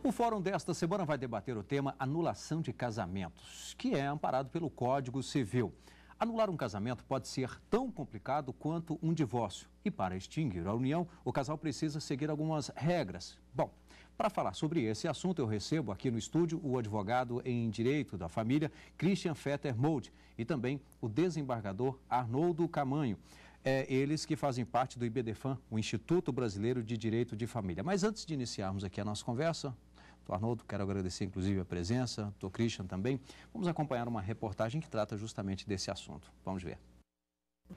O fórum desta semana vai debater o tema anulação de casamentos, que é amparado pelo Código Civil. Anular um casamento pode ser tão complicado quanto um divórcio. E para extinguir a união, o casal precisa seguir algumas regras. Bom, para falar sobre esse assunto, eu recebo aqui no estúdio o advogado em Direito da Família, Christian Fetter Mold, e também o desembargador Arnoldo Camanho. Eles que fazem parte do IBDFAM, o Instituto Brasileiro de Direito de Família. Mas antes de iniciarmos aqui a nossa conversa, doutor Arnoldo, quero agradecer inclusive a presença, doutor Christian também. Vamos acompanhar uma reportagem que trata justamente desse assunto. Vamos ver.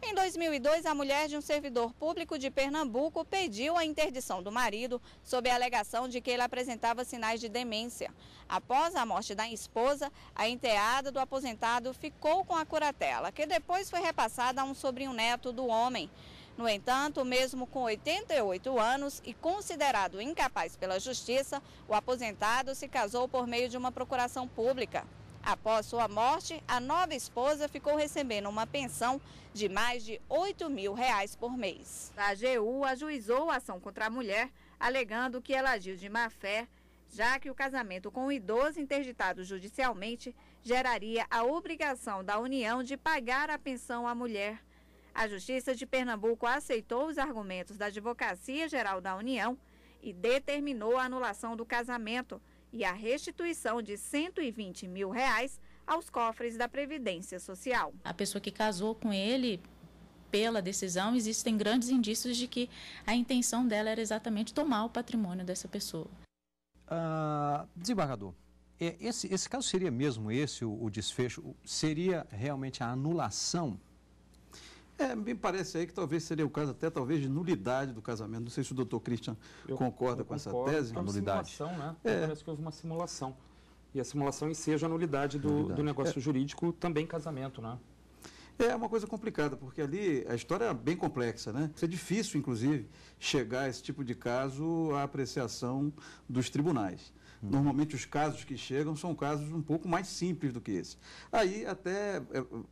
Em 2002, a mulher de um servidor público de Pernambuco pediu a interdição do marido sob a alegação de que ele apresentava sinais de demência. Após a morte da esposa, a enteada do aposentado ficou com a curatela, que depois foi repassada a um sobrinho neto do homem. No entanto, mesmo com 88 anos e considerado incapaz pela justiça, o aposentado se casou por meio de uma procuração pública. Após sua morte, a nova esposa ficou recebendo uma pensão de mais de R$ 8.000 por mês. A AGU ajuizou a ação contra a mulher, alegando que ela agiu de má-fé, já que o casamento com o idoso interditado judicialmente geraria a obrigação da União de pagar a pensão à mulher. A Justiça de Pernambuco aceitou os argumentos da Advocacia Geral da União e determinou a anulação do casamento e a restituição de R$ 120 mil aos cofres da Previdência Social. A pessoa que casou com ele, pela decisão, existem grandes indícios de que a intenção dela era exatamente tomar o patrimônio dessa pessoa. Desembargador, esse caso seria mesmo esse o desfecho? Seria realmente a anulação? Me parece aí que talvez seria o caso até talvez de nulidade do casamento. Não sei se o doutor Christian concorda com essa tese. É uma simulação, né? Parece que houve uma simulação. E a simulação enseja a nulidade do negócio jurídico, também casamento, né? É uma coisa complicada, porque ali a história é bem complexa, né? É difícil, inclusive, chegar a esse tipo de caso à apreciação dos tribunais. Normalmente os casos que chegam são casos um pouco mais simples do que esse. Aí até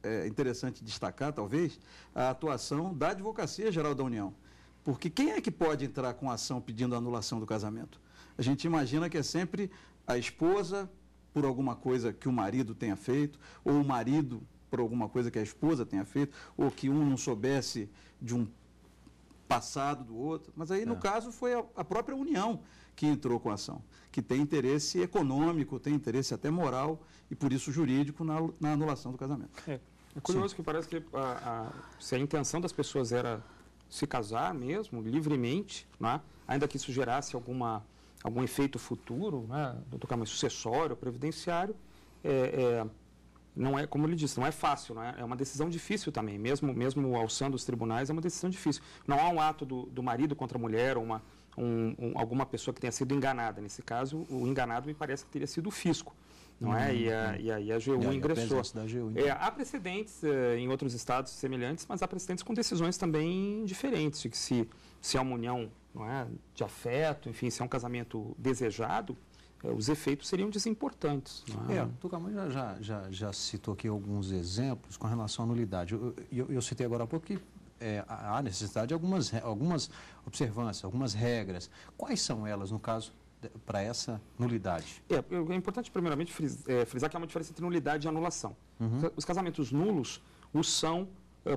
é interessante destacar, talvez, a atuação da Advocacia Geral da União. Porque quem é que pode entrar com ação pedindo a anulação do casamento? A gente imagina que é sempre a esposa por alguma coisa que o marido tenha feito, ou o marido por alguma coisa que a esposa tenha feito, ou que um não soubesse de um passado do outro. Mas aí, no caso, foi a própria União que entrou com a ação, que tem interesse econômico, tem interesse até moral e, por isso, jurídico na anulação do casamento. É curioso que parece que se a intenção das pessoas era se casar mesmo, livremente, né, ainda que isso gerasse algum efeito futuro, né, sucessório, previdenciário, não é, como ele disse, não é fácil, né? É uma decisão difícil também, mesmo alçando os tribunais, é uma decisão difícil. Não há um ato do marido contra a mulher, ou alguma pessoa que tenha sido enganada. Nesse caso, o enganado me parece que teria sido o fisco, não é? E aí a AGU ingressou. Há precedentes em outros estados semelhantes, mas há precedentes com decisões também diferentes, de que se é uma união, não é, de afeto, enfim, se é um casamento desejado, os efeitos seriam desimportantes. O doutor Camanho já citou aqui alguns exemplos com relação à nulidade. Eu citei agora há pouco que há necessidade de algumas observâncias, algumas regras. Quais são elas, no caso, para essa nulidade? É importante, primeiramente, frisar que há uma diferença entre nulidade e anulação. Os casamentos nulos são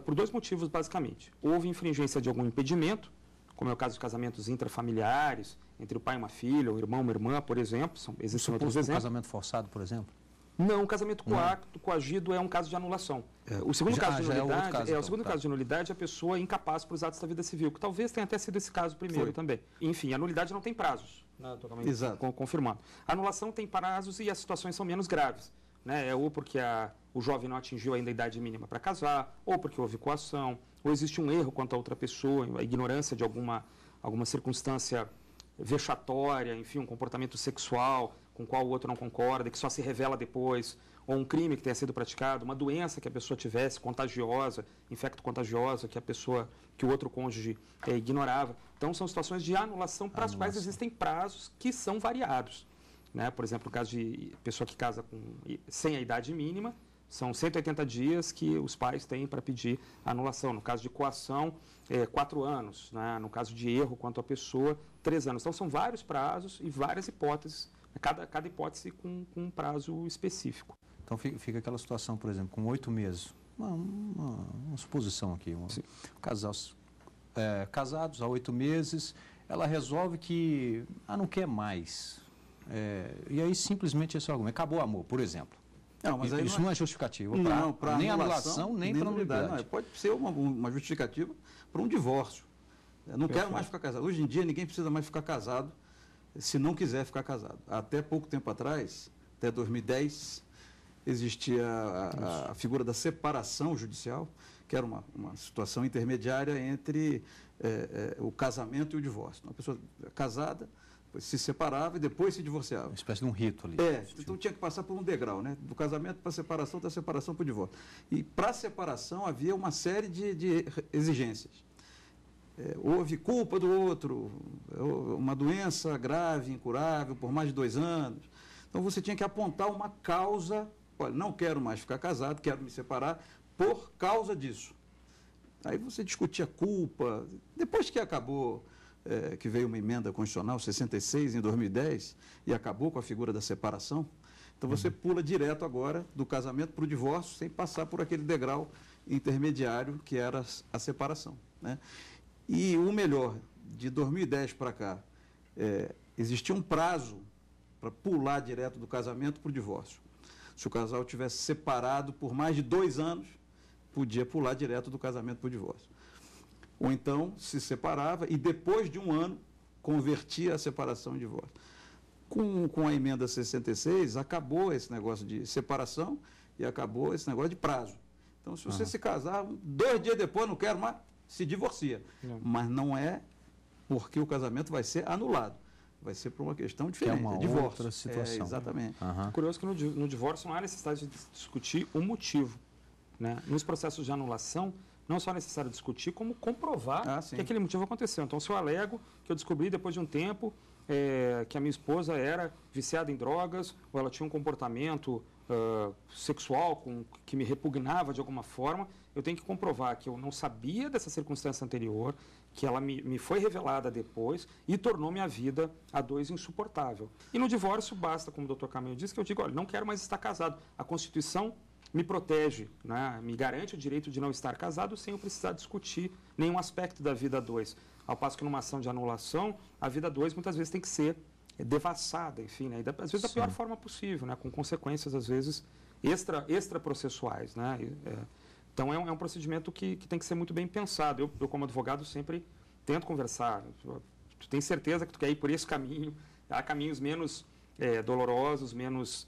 por dois motivos, basicamente. Houve infringência de algum impedimento, como é o caso de casamentos intrafamiliares, entre o pai e uma filha, o irmão e uma irmã, por exemplo. Existem outros exemplos. Um casamento forçado, por exemplo? Não, o casamento coagido é um caso de anulação. O segundo caso de nulidade, o segundo caso de nulidade é a pessoa incapaz para os atos da vida civil, que talvez tenha até sido esse caso primeiro também. Enfim, a nulidade não tem prazos, né, totalmente confirmado. A anulação tem prazos e as situações são menos graves, né? Ou porque o jovem não atingiu ainda a idade mínima para casar, ou porque houve coação, ou existe um erro quanto a outra pessoa, a ignorância de alguma circunstância vexatória, enfim, um comportamento sexual com o qual o outro não concorda, que só se revela depois, ou um crime que tenha sido praticado, uma doença que a pessoa tivesse, contagiosa, infecto-contagiosa, que o outro cônjuge ignorava. Então, são situações de anulação para as quais existem prazos que são variados, né? Por exemplo, no caso de pessoa que casa sem a idade mínima, São 180 dias que os pais têm para pedir a anulação. No caso de coação, 4 anos. Né? No caso de erro quanto à pessoa, 3 anos. Então, são vários prazos e várias hipóteses, cada hipótese com um prazo específico. Então, fica aquela situação, por exemplo, com 8 meses. Uma suposição aqui. Casados há 8 meses, ela resolve que não quer mais. E aí, simplesmente, esse argumento. Acabou o amor, por exemplo. Não, mas aí isso não é justificativo para nem anulação, nem para nulidade. Não, pode ser uma justificativa para um divórcio. Eu não quero mais ficar casado. Hoje em dia, ninguém precisa mais ficar casado se não quiser ficar casado. Até pouco tempo atrás, até 2010, existia a figura da separação judicial, que era uma situação intermediária entre o casamento e o divórcio. Uma pessoa casada se separava e depois se divorciava. Uma espécie de um rito ali. Então tinha que passar por um degrau, né? Do casamento para a separação, da separação para o divórcio. E para a separação havia uma série de exigências. Houve culpa do outro, uma doença grave, incurável, por mais de 2 anos. Então você tinha que apontar uma causa. Olha, não quero mais ficar casado, quero me separar por causa disso. Aí você discutia culpa. Depois que acabou, que veio uma emenda constitucional, 66, em 2010, e acabou com a figura da separação, então você pula direto agora do casamento para o divórcio, sem passar por aquele degrau intermediário que era a separação, né? E o melhor, de 2010 para cá, existia um prazo para pular direto do casamento para o divórcio. Se o casal tivesse separado por mais de 2 anos, podia pular direto do casamento para o divórcio. Ou então se separava e depois de 1 ano convertia a separação em divórcio. Com a emenda 66, acabou esse negócio de separação e acabou esse negócio de prazo. Então, se você se casar, 2 dias depois, não quero mais, se divorcia. Mas não é porque o casamento vai ser anulado. Vai ser por uma questão diferente, que é uma divórcio. Outra situação. Exatamente. Curioso que no divórcio não há necessidade de discutir o motivo, né? Nos processos de anulação, não é só necessário discutir, como comprovar que aquele motivo aconteceu. Então, se eu alego que eu descobri depois de um tempo que a minha esposa era viciada em drogas, ou ela tinha um comportamento sexual que me repugnava de alguma forma, eu tenho que comprovar que eu não sabia dessa circunstância anterior, que ela me foi revelada depois e tornou minha vida a 2 insuportável. E no divórcio basta, como o Dr. Camilo disse, que eu digo, olha, não quero mais estar casado. A Constituição me protege, né? Me garante o direito de não estar casado sem eu precisar discutir nenhum aspecto da vida a 2. Ao passo que numa ação de anulação, a vida a 2 muitas vezes tem que ser devassada, enfim, né? Às vezes da pior forma possível, né? Com consequências, às vezes, extraprocessuais, né? Então, é um procedimento que tem que ser muito bem pensado. Eu, como advogado, sempre tento conversar. Tu tem certeza que tu quer ir por esse caminho? Há caminhos menos dolorosos, menos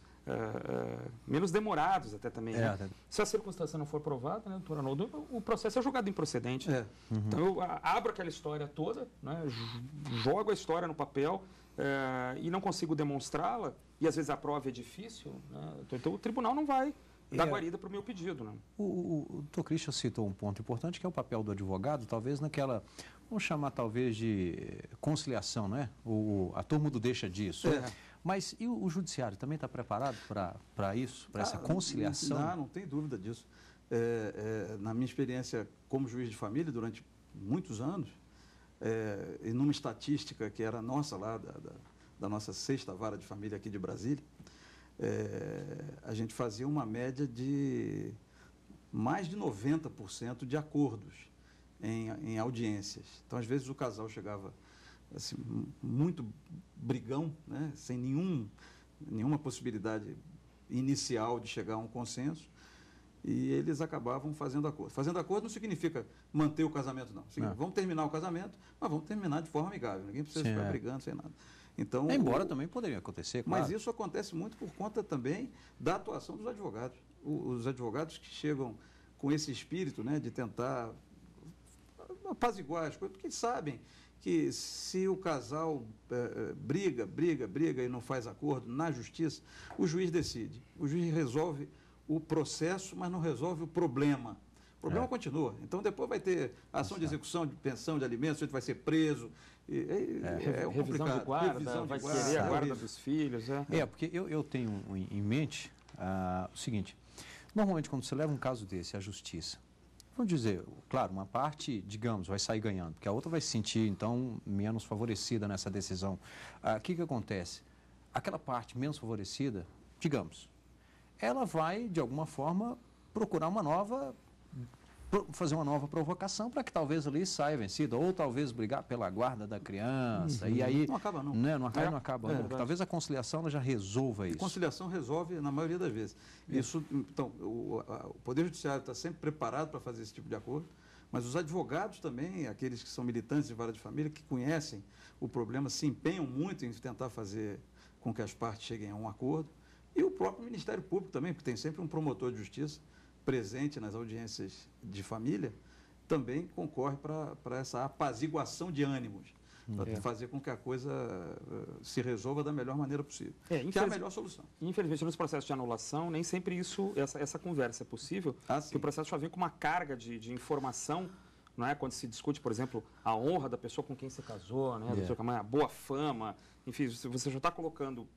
demorados até também. Né? Se a circunstância não for provada, né, doutor Arnoldo, o processo é julgado improcedente. Então, eu abro aquela história toda, né, jogo a história no papel e não consigo demonstrá-la, e às vezes a prova é difícil, né, então o tribunal não vai dar guarida para o meu pedido. Né? O doutor Christian citou um ponto importante, que é o papel do advogado, talvez naquela, vamos chamar talvez de conciliação, né? A turma do deixa disso. Mas e o judiciário também está preparado para isso, para essa conciliação? Não tem dúvida disso. Na minha experiência como juiz de família, durante muitos anos, e numa estatística que era nossa lá, da nossa 6ª Vara de Família aqui de Brasília, a gente fazia uma média de mais de 90% de acordos em audiências. Então, às vezes, o casal chegava assim, muito brigão, né, sem nenhuma possibilidade inicial de chegar a um consenso, e eles acabavam fazendo acordo. Fazendo acordo não significa manter o casamento, não. Vamos terminar o casamento, mas vamos terminar de forma amigável. Ninguém precisa ficar brigando sem nada. Então, embora também poderia acontecer, claro. Mas isso acontece muito por conta também da atuação dos advogados. Os advogados que chegam com esse espírito, né, de tentar apaziguar as coisas, porque eles sabem que se o casal briga e não faz acordo na justiça, o juiz decide. O juiz resolve o processo, mas não resolve o problema. O problema continua. Então, depois vai ter ação de execução de pensão de alimentos, o sujeito vai ser preso. Revisão de guarda, vai querer a guarda dos filhos. Porque eu tenho em mente o seguinte, Normalmente, quando você leva um caso desse à justiça, vamos dizer, claro, uma parte, digamos, vai sair ganhando, porque a outra vai se sentir, então, menos favorecida nessa decisão. O que acontece? Aquela parte menos favorecida, digamos, ela vai, de alguma forma, procurar fazer uma nova provocação para que talvez ali saia vencida, ou talvez brigar pela guarda da criança, e aí... Não acaba não. Né, não acaba não. Talvez a conciliação ela já resolva isso. A conciliação resolve na maioria das vezes. Isso, então, o Poder Judiciário está sempre preparado para fazer esse tipo de acordo, mas os advogados também, aqueles que são militantes de vara de família, que conhecem o problema, se empenham muito em tentar fazer com que as partes cheguem a um acordo, e o próprio Ministério Público também, porque tem sempre um promotor de justiça presente nas audiências de família, também concorre para essa apaziguação de ânimos, para fazer com que a coisa se resolva da melhor maneira possível, que é a melhor solução. Infelizmente, nos processos de anulação, nem sempre essa conversa é possível, porque o processo já vem com uma carga de informação, não é? Quando se discute, por exemplo, a honra da pessoa com quem você casou, né? A boa fama, enfim, você já está colocando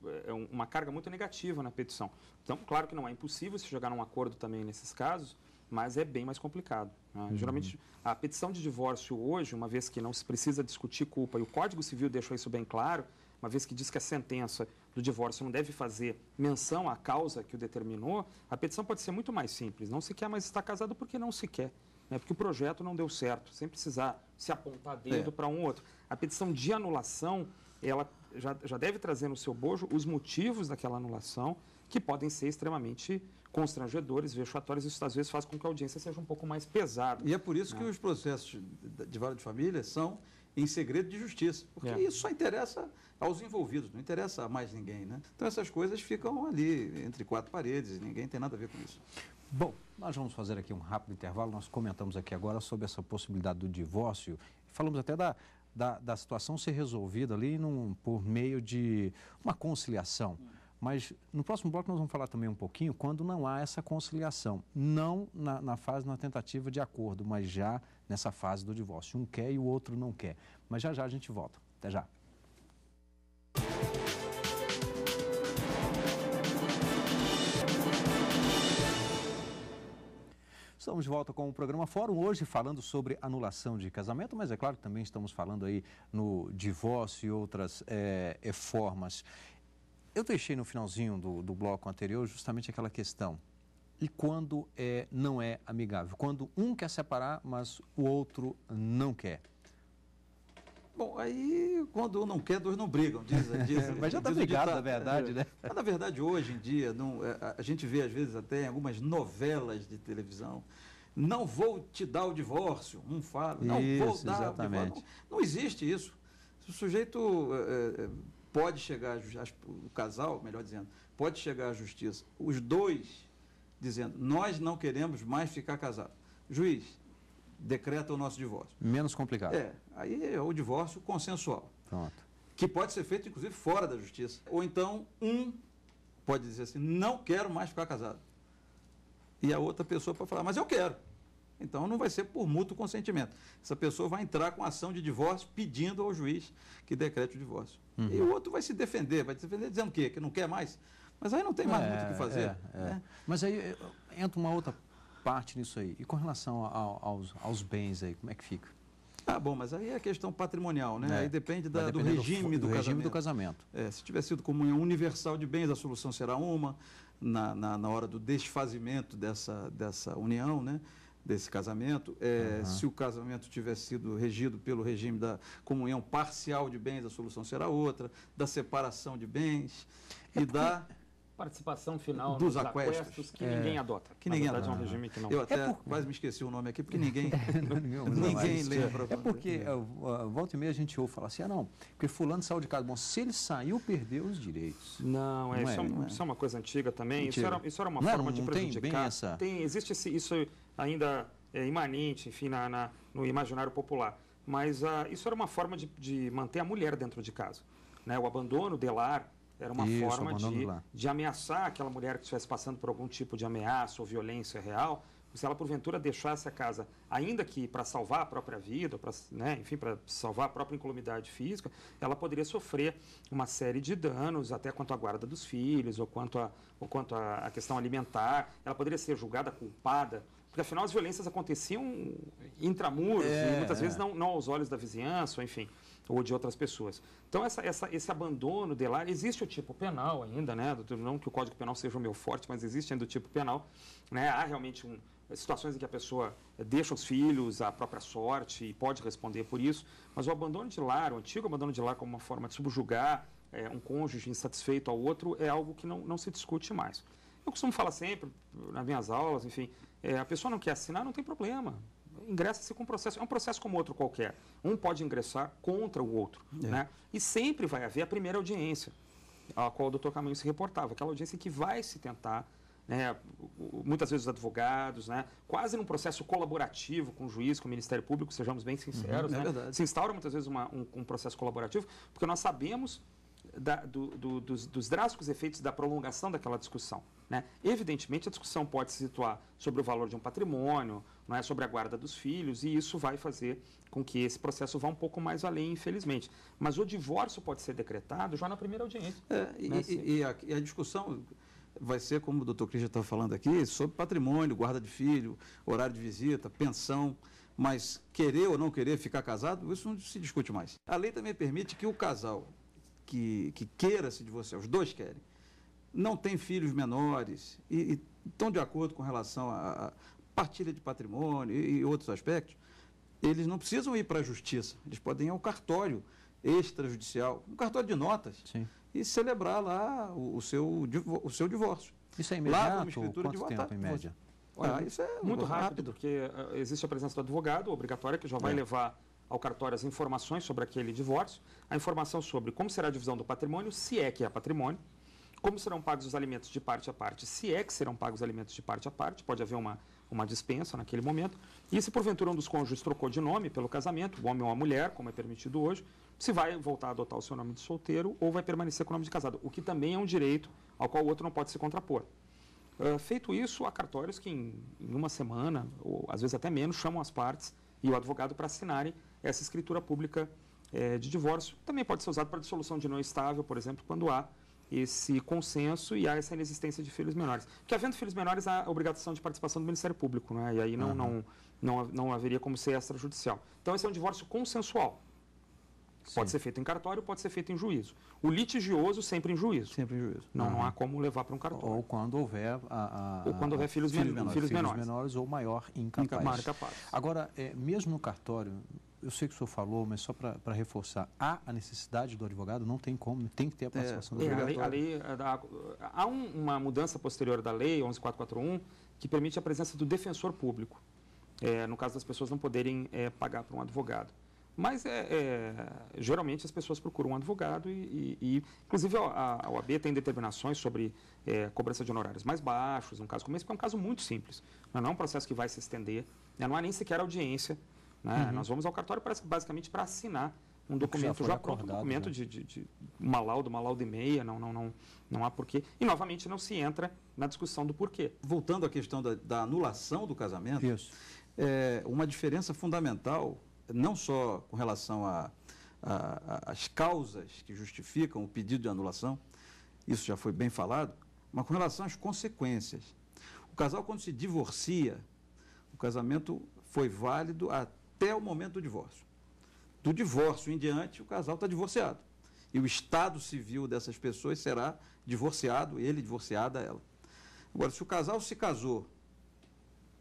uma carga muito negativa na petição. Então, claro que não é impossível se chegar num acordo também nesses casos, mas é bem mais complicado, né? Geralmente, a petição de divórcio hoje, uma vez que não se precisa discutir culpa, e o Código Civil deixou isso bem claro, uma vez que diz que a sentença do divórcio não deve fazer menção à causa que o determinou, a petição pode ser muito mais simples. Não se quer mais estar casado porque não se quer, né? Porque o projeto não deu certo, sem precisar se apontar dedo para um ou outro. A petição de anulação, ela já deve trazer no seu bojo os motivos daquela anulação, que podem ser extremamente constrangedores, vexatórios, isso às vezes faz com que a audiência seja um pouco mais pesada. E é por isso que os processos de vara de família são em segredo de justiça, porque isso só interessa aos envolvidos, não interessa a mais ninguém, né? Então essas coisas ficam ali entre quatro paredes, ninguém tem nada a ver com isso. Bom, nós vamos fazer aqui um rápido intervalo, nós comentamos aqui agora sobre essa possibilidade do divórcio, falamos até da situação ser resolvida ali por meio de uma conciliação. Mas no próximo bloco nós vamos falar também um pouquinho quando não há essa conciliação. Não na tentativa de acordo, mas já nessa fase do divórcio. Um quer e o outro não quer. Mas já a gente volta. Até já. Estamos de volta com o programa Fórum, hoje falando sobre anulação de casamento, mas é claro que também estamos falando aí no divórcio e outras formas. Eu deixei no finalzinho do bloco anterior justamente aquela questão. E quando não é amigável? Quando um quer separar, mas o outro não quer? Bom, aí quando um não quer, dois não brigam, mas já está brigado, na verdade, né? Mas, na verdade, hoje em dia, a gente vê às vezes até em algumas novelas de televisão, não vou te dar o divórcio, um fala, não vou dar o divórcio. Não existe isso. O sujeito pode chegar, o casal, melhor dizendo, pode chegar à justiça, os dois dizendo, nós não queremos mais ficar casados. Juiz, decreta o nosso divórcio. Menos complicado. Aí é o divórcio consensual. Pronto. Que pode ser feito, inclusive, fora da justiça. Ou então, um pode dizer assim, não quero mais ficar casado. E a outra pessoa pode falar, mas eu quero. Então, não vai ser por mútuo consentimento. Essa pessoa vai entrar com ação de divórcio pedindo ao juiz que decrete o divórcio. E o outro vai se defender dizendo o quê? Que não quer mais? Mas aí não tem mais muito o que fazer. Né? Mas aí entra uma outra parte nisso aí. E com relação aos bens aí, como é que fica? Bom, mas aí é questão patrimonial, né? Aí depende do regime do casamento. Se tiver sido comunhão universal de bens, a solução será uma. Na hora do desfazimento dessa união, né? Desse casamento. Se o casamento tiver sido regido pelo regime da comunhão parcial de bens, a solução será outra. Da separação de bens e da participação final dos nos aquestos que ninguém adota. Que ninguém adota. É um regime que não... Eu até quase me esqueci o nome aqui, porque ninguém lembra. É porque volta e meia a gente ouve falar assim, não, porque fulano saiu de casa. Bom, se ele saiu, perdeu os direitos. Isso é uma coisa antiga também. Isso era uma forma de prejudicar. Existe isso ainda imanente, enfim, no imaginário popular. Mas isso era uma forma de manter a mulher dentro de casa. Né? O abandono de lar era uma forma de ameaçar aquela mulher que estivesse passando por algum tipo de ameaça ou violência real, se ela porventura deixasse a casa, ainda que para salvar a própria vida, para, né, enfim, para salvar a própria incolumidade física, ela poderia sofrer uma série de danos, até quanto à guarda dos filhos, ou quanto à questão alimentar. Ela poderia ser julgada culpada, porque afinal as violências aconteciam intramuros, e muitas vezes não aos olhos da vizinhança, ou, enfim, ou de outras pessoas. Então, esse abandono de lar, existe o tipo penal ainda, né? Não que o Código Penal seja o meu forte, mas existe ainda o tipo penal, né? Há realmente situações em que a pessoa deixa os filhos à própria sorte e pode responder por isso, mas o abandono de lar, o antigo abandono de lar como uma forma de subjugar um cônjuge insatisfeito ao outro, é algo que não se discute mais. Eu costumo falar sempre, nas minhas aulas, enfim, a pessoa não quer assinar, não tem problema. Ingressa-se com um processo, é um processo como outro qualquer. Um pode ingressar contra o outro, né? E sempre vai haver a primeira audiência, a qual o doutor Caminho se reportava, aquela audiência que vai se tentar, né, muitas vezes os advogados, né, quase num processo colaborativo com o juiz, com o Ministério Público, sejamos bem sinceros, né? Se instaura muitas vezes um processo colaborativo, porque nós sabemos dos drásticos efeitos da prolongação daquela discussão, né? Evidentemente, a discussão pode se situar sobre o valor de um patrimônio, não é, sobre a guarda dos filhos, e isso vai fazer com que esse processo vá um pouco mais além, infelizmente. Mas o divórcio pode ser decretado já na primeira audiência. E a discussão vai ser, como o doutor Cris já estava falando aqui, sobre patrimônio, guarda de filho, horário de visita, pensão, mas querer ou não querer ficar casado, isso não se discute mais. A lei também permite que o casal que queira se divorciar, os dois querem, não tem filhos menores e estão de acordo com relação à partilha de patrimônio e outros aspectos, eles não precisam ir para a justiça, eles podem ir ao cartório extrajudicial, um cartório de notas, sim, e celebrar lá o seu divórcio. Isso é imediato? Quanto tempo, em média? Olha, isso é muito rápido, porque existe a presença do advogado obrigatória, que já vai levar ao cartório as informações sobre aquele divórcio, a informação sobre como será a divisão do patrimônio, se é que é patrimônio, como serão pagos os alimentos de parte a parte, se é que serão pagos os alimentos de parte a parte, pode haver uma dispensa naquele momento, e se porventura um dos cônjuges trocou de nome pelo casamento, o homem ou a mulher, como é permitido hoje, se vai voltar a adotar o seu nome de solteiro ou vai permanecer com o nome de casado, o que também é um direito ao qual o outro não pode se contrapor. Feito isso, há cartórios que em uma semana, ou às vezes até menos, chamam as partes e o advogado para assinarem essa escritura pública de divórcio. Também pode ser usado para dissolução de união estável, por exemplo, quando há esse consenso e há essa inexistência de filhos menores. Porque havendo filhos menores, há a obrigação de participação do Ministério Público, né? E aí não haveria como ser extrajudicial. Então, esse é um divórcio consensual. Sim. Pode ser feito em cartório, pode ser feito em juízo. O litigioso, sempre em juízo. Sempre em juízo. Não há como levar para um cartório. Ou quando houver ou quando houver filhos menores ou maior incapaz. Agora, mesmo no cartório, eu sei que o senhor falou, mas só para reforçar, há a necessidade do advogado? Não tem como, tem que ter a participação do advogado. Há uma mudança posterior da lei 11.441 que permite a presença do defensor público, no caso das pessoas não poderem pagar para um advogado. Mas, geralmente, as pessoas procuram um advogado e inclusive, a OAB tem determinações sobre cobrança de honorários mais baixos, um caso como esse, porque é um caso muito simples. Não é um processo que vai se estender, não há nem sequer audiência. Né? Nós vamos ao cartório basicamente para assinar um documento já pronto, um documento de uma lauda e meia, não há porquê. E, novamente, não se entra na discussão do porquê. Voltando à questão da anulação do casamento, uma diferença fundamental, não só com relação às causas que justificam o pedido de anulação, isso já foi bem falado, mas com relação às consequências. O casal, quando se divorcia, o casamento foi válido até o momento do divórcio. Do divórcio em diante, o casal está divorciado. E o estado civil dessas pessoas será divorciado, ele divorciada, ela. Agora, se o casal se casou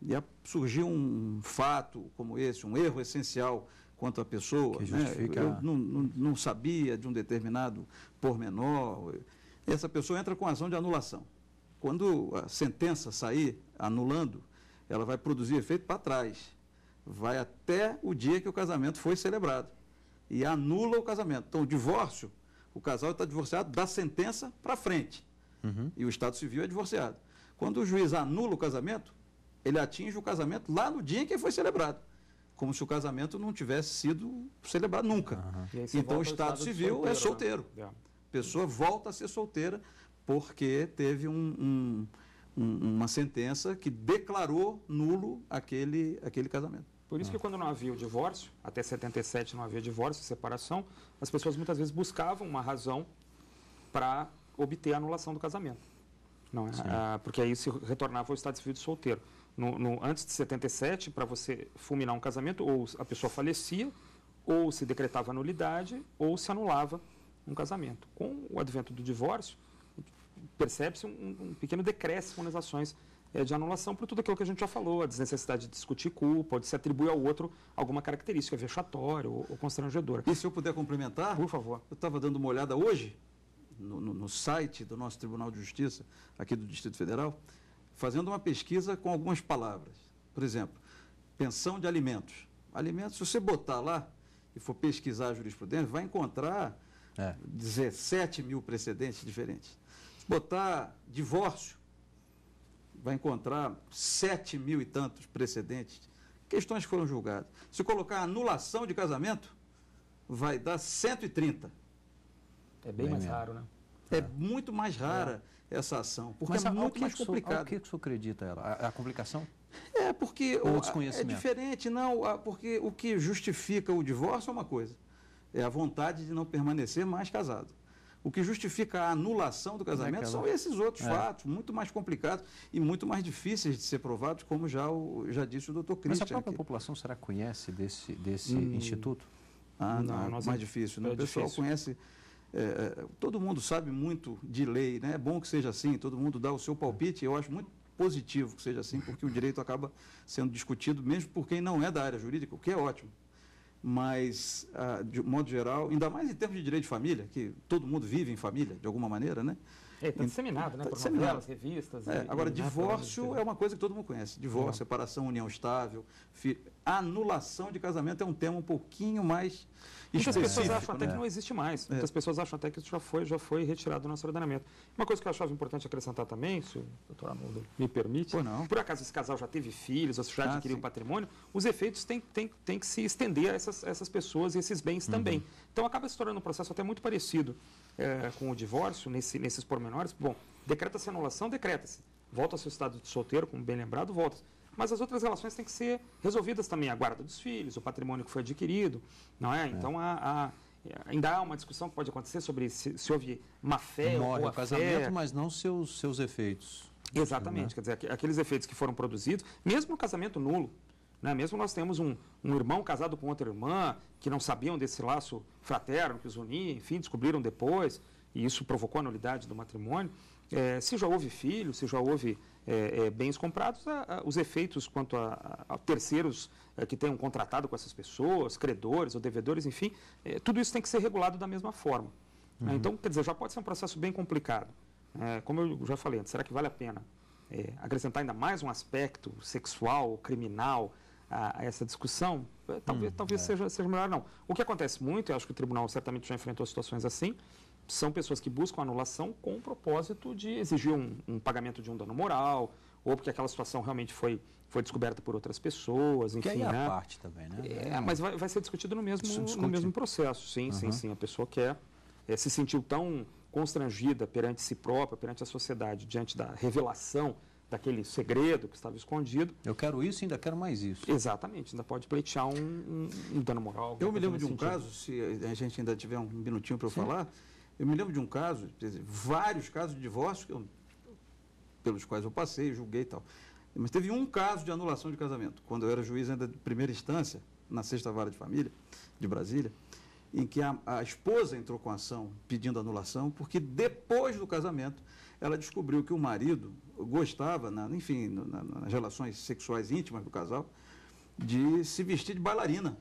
e surgiu um fato como esse, um erro essencial quanto à pessoa, que justifica... eu não sabia de um determinado pormenor, essa pessoa entra com ação de anulação. Quando a sentença sair anulando, ela vai produzir efeito para trás. Vai até o dia que o casamento foi celebrado. E anula o casamento. Então, o divórcio, o casal está divorciado da sentença para frente. E o Estado Civil é divorciado. Quando o juiz anula o casamento, ele atinge o casamento lá no dia em que foi celebrado. Como se o casamento não tivesse sido celebrado nunca. Então, o Estado Civil é solteiro. A pessoa volta a ser solteira porque teve um uma sentença que declarou nulo aquele casamento. Por isso que quando não havia o divórcio, até 77 não havia divórcio, separação, as pessoas muitas vezes buscavam uma razão para obter a anulação do casamento. Não é? Porque aí se retornava ao estado civil de solteiro. Antes de 77, para você fulminar um casamento, ou a pessoa falecia, ou se decretava nulidade, ou se anulava um casamento. Com o advento do divórcio, percebe-se um pequeno decréscimo nas ações de anulação por tudo aquilo que a gente já falou, a desnecessidade de discutir culpa, ou de se atribuir ao outro alguma característica vexatória ou constrangedora. E se eu puder complementar, por favor. Eu estava dando uma olhada hoje no site do nosso Tribunal de Justiça, aqui do Distrito Federal, fazendo uma pesquisa com algumas palavras. Por exemplo, pensão de alimentos. Alimentos, se você botar lá e for pesquisar a jurisprudência, vai encontrar 17 mil precedentes diferentes. Se botar divórcio, vai encontrar 7 mil e tantos precedentes, questões que foram julgadas. Se colocar anulação de casamento, vai dar 130. É bem mais raro, né? É muito mais rara essa ação, porque é muito mais complicado. O que o senhor acredita ela? A complicação? É porque o desconhecimento. É diferente, não, porque o que justifica o divórcio é uma coisa, é a vontade de não permanecer mais casado. O que justifica a anulação do casamento são esses outros fatos, muito mais complicados e muito mais difíceis de ser provados, como já disse o doutor Christian. Mas a própria população, será que conhece desse instituto? Não, é mais difícil. O pessoal conhece, todo mundo sabe muito de lei, né? É bom que seja assim, todo mundo dá o seu palpite, eu acho muito positivo que seja assim, porque o direito acaba sendo discutido mesmo por quem não é da área jurídica, o que é ótimo. Mas, de modo geral, ainda mais em termos de direito de família, que todo mundo vive em família, de alguma maneira, né? Está disseminado, né? Por novelas, revistas. Agora, divórcio é uma coisa que todo mundo conhece. Divórcio, separação, união estável, anulação de casamento é um tema um pouquinho mais específico. Muitas pessoas acham até que não existe mais. Muitas pessoas acham até que isso já foi retirado do nosso ordenamento. Uma coisa que eu achava importante acrescentar também, se o doutor Arnoldo me permite, por acaso esse casal já teve filhos, ou já adquiriu um patrimônio, os efeitos têm que se estender a essas pessoas e esses bens também. Então acaba se tornando um processo até muito parecido com o divórcio, nesses pormenores. Bom, decreta-se anulação, decreta-se. Volta ao seu estado de solteiro, como bem lembrado, volta. Mas as outras relações têm que ser resolvidas também. A guarda dos filhos, o patrimônio que foi adquirido, não é? Então, ainda há uma discussão que pode acontecer sobre se houve má fé ou boa o casamento, mas não seus efeitos. Exatamente. Quer dizer, aqueles efeitos que foram produzidos, mesmo no casamento nulo, né? Mesmo nós temos um irmão casado com outra irmã, que não sabiam desse laço fraterno que os unia, enfim, descobriram depois, e isso provocou a nulidade do matrimônio. Se já houve filhos, se já houve bens comprados, os efeitos quanto a terceiros que tenham contratado com essas pessoas, credores ou devedores, enfim, tudo isso tem que ser regulado da mesma forma. Então, quer dizer, já pode ser um processo bem complicado. Como eu já falei antes, será que vale a pena acrescentar ainda mais um aspecto sexual, criminal a essa discussão? Talvez seja melhor não. O que acontece muito, eu acho que o tribunal certamente já enfrentou situações assim, são pessoas que buscam anulação com o propósito de exigir um pagamento de um dano moral, ou porque aquela situação realmente foi descoberta por outras pessoas, enfim. Que aí é a parte também, né? Mas vai ser discutido no mesmo processo, sim. A pessoa quer se sentiu tão constrangida perante si própria, perante a sociedade, diante da revelação daquele segredo que estava escondido. Eu quero isso e ainda quero mais isso. Exatamente, ainda pode pleitear um dano moral. Eu me lembro de um caso, se a gente ainda tiver um minutinho para eu falar, eu me lembro de um caso, quer dizer, vários casos de divórcio pelos quais eu passei, julguei e tal. Mas teve um caso de anulação de casamento, quando eu era juiz ainda de primeira instância, na 6ª Vara de Família de Brasília, em que a esposa entrou com ação pedindo anulação, porque depois do casamento ela descobriu que o marido gostava, enfim, nas relações sexuais íntimas do casal, de se vestir de bailarina.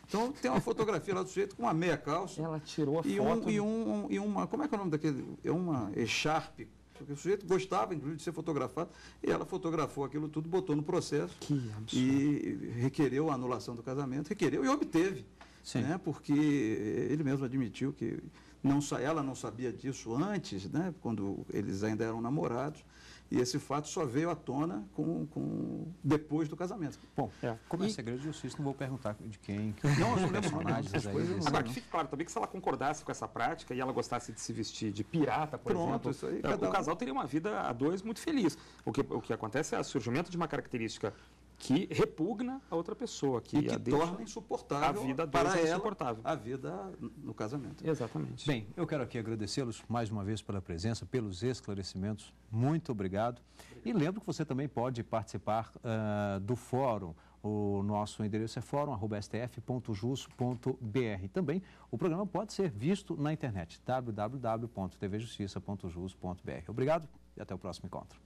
Então tem uma fotografia lá do sujeito com uma meia calça. Ela tirou a foto. E uma, como é que é o nome daquele? É uma echarpe. Porque o sujeito gostava, inclusive, de ser fotografado, e ela fotografou aquilo tudo, botou no processo. Que absurdo. E requereu a anulação do casamento, requereu e obteve. Né? Porque ele mesmo admitiu que ela não sabia disso antes, né, quando eles ainda eram namorados, e esse fato só veio à tona depois do casamento. Bom, como é segredo de justiça, não vou perguntar de quem. Não, os personagens aí. Agora, que fique claro também que se ela concordasse com essa prática e ela gostasse de se vestir de pirata, por exemplo, isso aí, o casal teria uma vida a dois muito feliz. O que acontece é o surgimento de uma característica que repugna a outra pessoa, que torna insuportável a vida para ela, insuportável. a vida no casamento. Exatamente. Bem, eu quero aqui agradecê-los mais uma vez pela presença, pelos esclarecimentos. Muito obrigado. E lembro que você também pode participar do fórum. O nosso endereço é fórum@stf.jus.br. Também o programa pode ser visto na internet, www.tvjustiça.jus.br. Obrigado e até o próximo encontro.